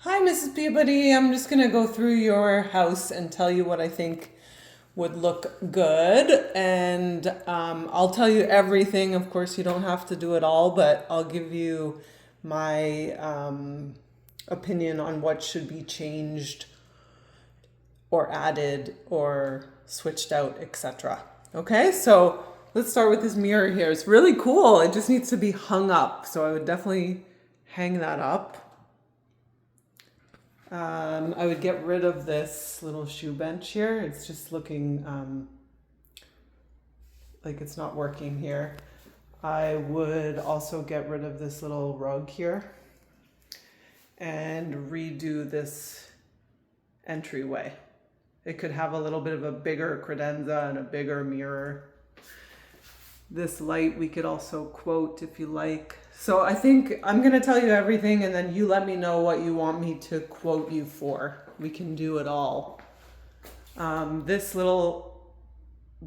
Hi, Mrs. Peabody. I'm just going to go through your house and tell you what I think would look good. And I'll tell you everything. Of course, you don't have to do it all, but I'll give you my opinion on what should be changed or added or switched out, etc. Okay, so let's start with this mirror here. It's really cool. It just needs to be hung up. So I would definitely hang that up. I would get rid of this little shoe bench here. It's just looking like it's not working here. I would also get rid of this little rug here and redo this entryway. It could have a little bit of a bigger credenza and a bigger mirror. This light we could also quote if you like. So I think I'm going to tell you everything and then you let me know what you want me to quote you for. We can do it all. This little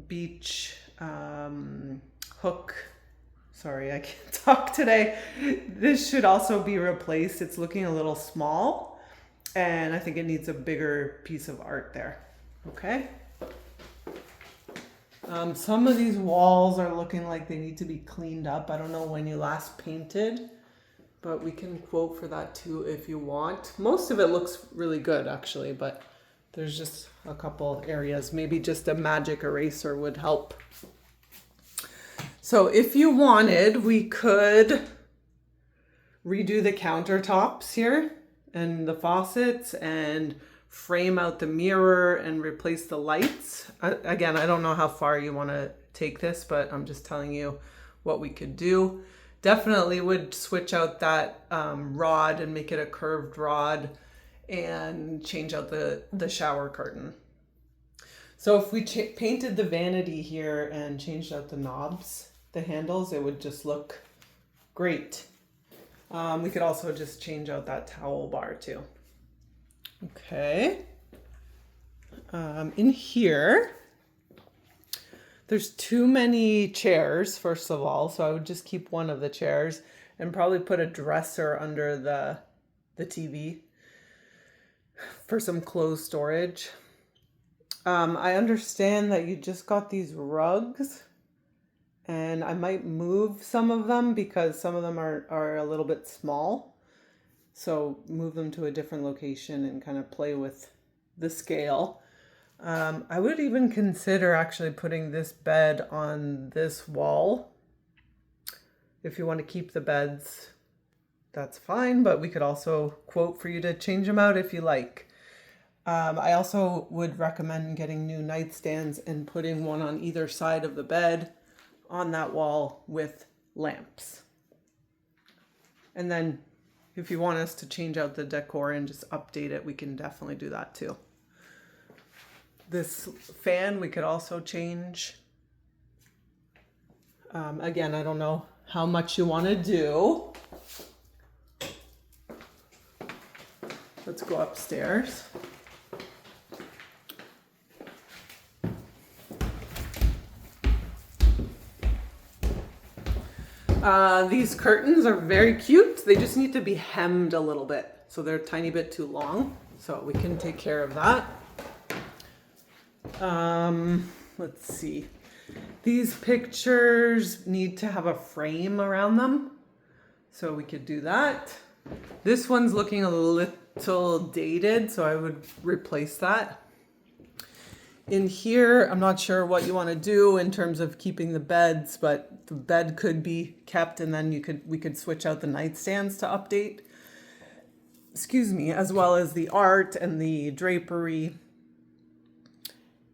beach hook, sorry, I can't talk today. This should also be replaced. It's looking a little small and I think it needs a bigger piece of art there. Okay. Some of these walls are looking like they need to be cleaned up. I don't know when you last painted, but we can quote for that too if you want. Most of it looks really good actually, but there's just a couple areas. Maybe just a magic eraser would help. So if you wanted, we could redo the countertops here and the faucets and frame out the mirror and replace the lights. Again, I don't know how far you want to take this, but I'm just telling you what we could do. Definitely would switch out that rod and make it a curved rod and change out the shower curtain. So if we painted the vanity here and changed out the knobs, the handles, it would just look great. We could also just change out that towel bar too. Okay. In here, there's too many chairs, first of all, so I would just keep one of the chairs and probably put a dresser under the TV for some clothes storage. I understand that you just got these rugs and I might move some of them because some of them are a little bit small. So move them to a different location and kind of play with the scale. I would even consider actually putting this bed on this wall. If you want to keep the beds, that's fine, but we could also quote for you to change them out if you like. I also would recommend getting new nightstands and putting one on either side of the bed on that wall with lamps. And then if you want us to change out the decor and just update it, we can definitely do that too. This fan we could also change. Again, I don't know how much you want to do. Let's go upstairs. These curtains are very cute. They just need to be hemmed a little bit. So they're a tiny bit too long. So we can take care of that. Let's see. These pictures need to have a frame around them. So we could do that. This one's looking a little dated, so I would replace that. In here, I'm not sure what you want to do in terms of keeping the beds, but the bed could be kept and then we could switch out the nightstands to update. Excuse me, as well as the art and the drapery.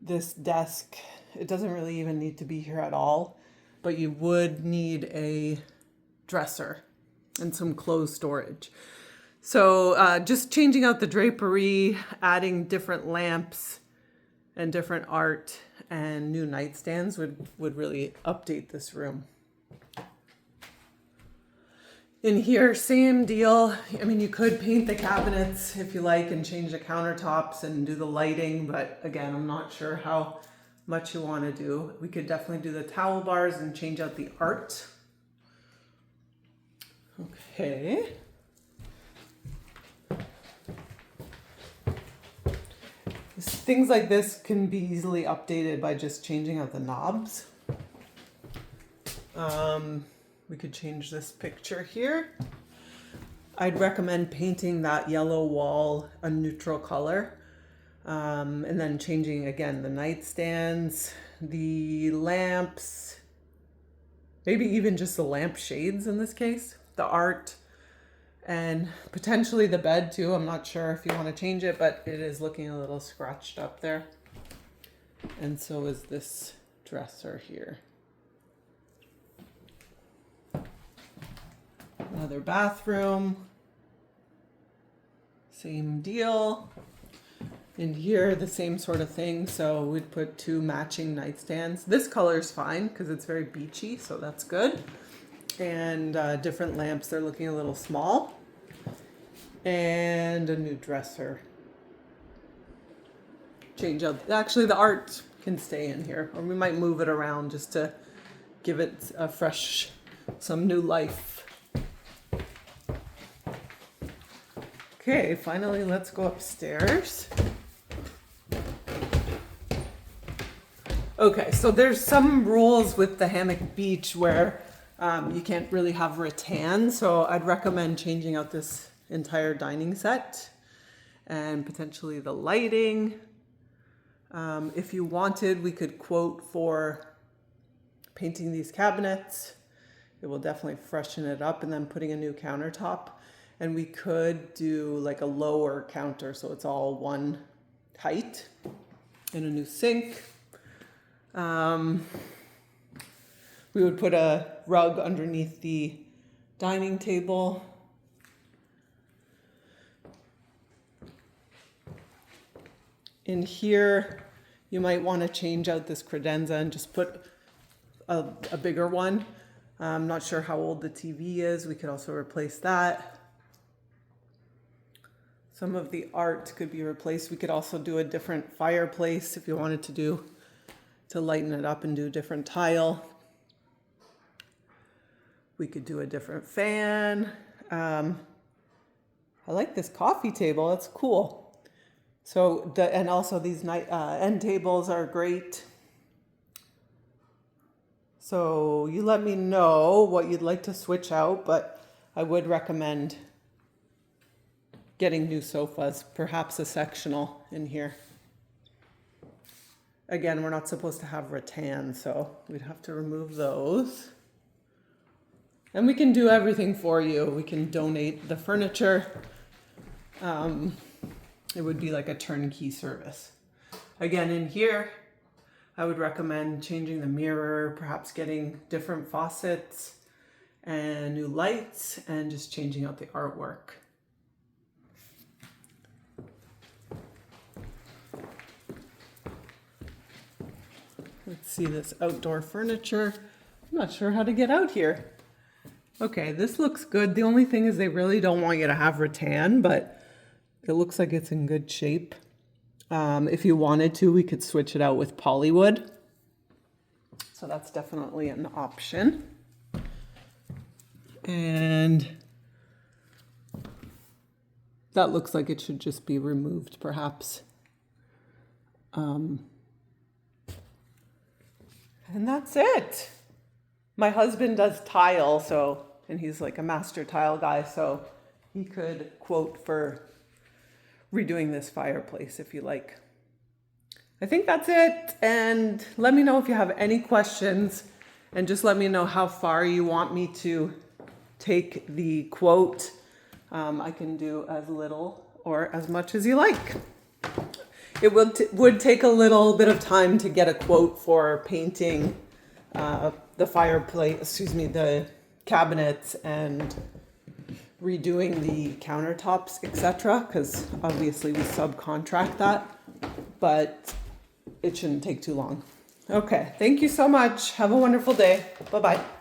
This desk, it doesn't really even need to be here at all, but you would need a dresser and some clothes storage. So just changing out the drapery, adding different lamps and different art and new nightstands would really update this room. In here, same deal. I mean, you could paint the cabinets if you like and change the countertops and do the lighting, but again, I'm not sure how much you want to do. We could definitely do the towel bars and change out the art. Okay. things like this can be easily updated by just changing out the knobs. We could change this picture here. I'd recommend painting that yellow wall a neutral color. And then changing again the nightstands, the lamps, maybe even just the lamp shades in this case, the art, and potentially the bed too. I'm not sure if you want to change it, but it is looking a little scratched up there. And so is this dresser here. Another bathroom. Same deal. In here, the same sort of thing. So we'd put 2 matching nightstands. This color is fine because it's very beachy, so that's good. And different lamps, they're looking a little small. And a new dresser. Change out, actually the art can stay in here, or we might move it around just to give it a fresh, some new life. Okay, finally let's go upstairs. Okay, so there's some rules with the hammock beach where you can't really have rattan, so I'd recommend changing out this entire dining set and potentially the lighting. If you wanted, we could quote for painting these cabinets. It will definitely freshen it up, and then putting a new countertop. And we could do like a lower counter, so it's all one height, and a new sink. We would put a rug underneath the dining table. In here, you might want to change out this credenza and just put a bigger one. I'm not sure how old the TV is. We could also replace that. Some of the art could be replaced. We could also do a different fireplace if you wanted to lighten it up and do a different tile. We could do a different fan. I like this coffee table. That's cool. So and also these end tables are great. So you let me know what you'd like to switch out, but I would recommend getting new sofas, perhaps a sectional in here. Again, we're not supposed to have rattan, so we'd have to remove those. And we can do everything for you. We can donate the furniture. It would be like a turnkey service. Again, in here, I would recommend changing the mirror, perhaps getting different faucets and new lights, and just changing out the artwork. Let's see this outdoor furniture. I'm not sure how to get out here. Okay, this looks good. The only thing is they really don't want you to have rattan, but it looks like it's in good shape. If you wanted to, we could switch it out with polywood. So that's definitely an option. And that looks like it should just be removed, perhaps. And that's it. My husband does tile, and he's like a master tile guy, so he could quote for redoing this fireplace if you like. I think that's it. And let me know if you have any questions, and just let me know how far you want me to take the quote. I can do as little or as much as you like. It would take a little bit of time to get a quote for painting the fireplace, the cabinets, and redoing the countertops, etc. Because obviously we subcontract that, but it shouldn't take too long. Okay, thank you so much. Have a wonderful day. Bye-bye.